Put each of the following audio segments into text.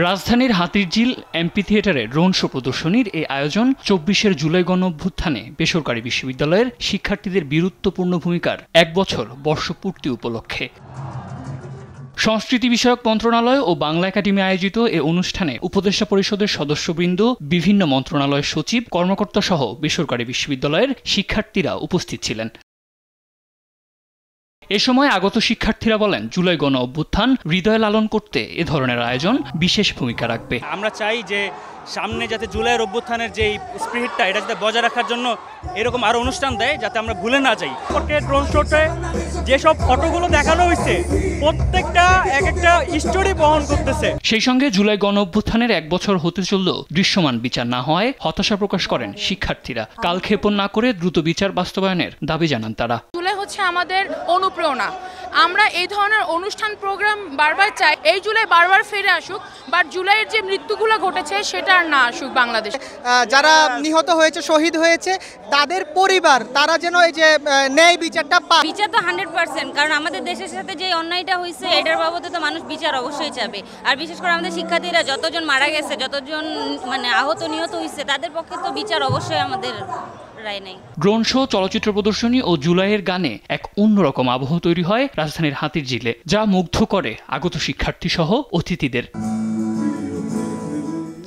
রাজধানীর হাতিরঝিল এমপি থিয়েটারে drone show প্রদর্শনীর এই আয়োজন ২৪ জুলাই গণঅভ্যুত্থানে বেসরকারি বিশ্ববিদ্যালয়ের শিক্ষার্থীদের বীরত্বপূর্ণ ভূমিকার ১ বছর বর্ষপূর্তি উপলক্ষে। সংস্কৃতি বিষয়ক মন্ত্রণালয় ও বাংলা একাডেমি আয়োজিত এ অনুষ্ঠানে উপদেষ্টা পরিষদের সদস্যবৃন্দ, বিভিন্ন মন্ত্রণালয়ের সচিব, কর্মকর্তা সহ বেসরকারি বিশ্ববিদ্যালয়ের শিক্ষার্থীরা উপস্থিত ছিলেন। এ সময় আগত শিক্ষার্থীরা বলেন, জুলাই গণ অভ্যুত্থান হৃদয় লালন করতে এ ধরনের আয়োজন বিশেষ ভূমিকা রাখবে। আমরা চাই যে সামনে যাতে জুলাইয়ের অভ্যুত্থানের যে স্পিরিটটা এটা যাতে বজায় রাখার জন্য এরকম আরো অনুষ্ঠান দেয়, যাতে আমরা ভুলে না যাই। ড্রোন শোতে যেসব ফটোগুলো দেখানো হয়েছে প্রত্যেকটা এক একটা স্টোরি বহন করতেছে। সেই সঙ্গে জুলাই গণ অভ্যুত্থানের ১ বছর হতে চললেও দৃশ্যমান বিচার না হওয়ায় হতাশা প্রকাশ করেন শিক্ষার্থীরা। কালক্ষেপণ না করে দ্রুত বিচার বাস্তবায়নের দাবি জানান তারা। জুলাই হচ্ছে আমাদের অনুপ্রেরণা। আমরা এই ধরনের অনুষ্ঠান প্রোগ্রাম বারবার চাই, এই জুলাই বারবার ফিরে আসুক, বাট জুলাইয়ের যে মৃত্যুগুলো ঘটেছে সেটা আর না আসুক বাংলাদেশে। যারা নিহত হয়েছে, শহীদ হয়েছে, তাদের পরিবার তারা যেন এই যে ন্যায় বিচারটা পায়। বিচার তো 100%, কারণ আমাদের দেশের সাথে যে অন্যায়টা হয়েছে এটার বাবদে তো মানুষ বিচার অবশ্যই চাবে। আর বিশেষ করে আমাদের শিক্ষার্থীরা যতজন মারা গেছে, যতজন আহত নিহত হয়েছে, তাদের পক্ষে তো বিচার অবশ্যই আমাদের। ড্রোন শো, চলচ্চিত্র প্রদর্শনী ও জুলাইয়ের গানে এক অন্যরকম আবহ তৈরি হয় রাজধানীর হাতিরঝিলে, যা মুগ্ধ করে আগত শিক্ষার্থী সহ অতিথিদের।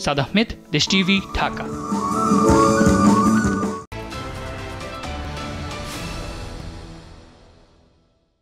সাদ আহমেদ, দেশ টিভি, ঢাকা।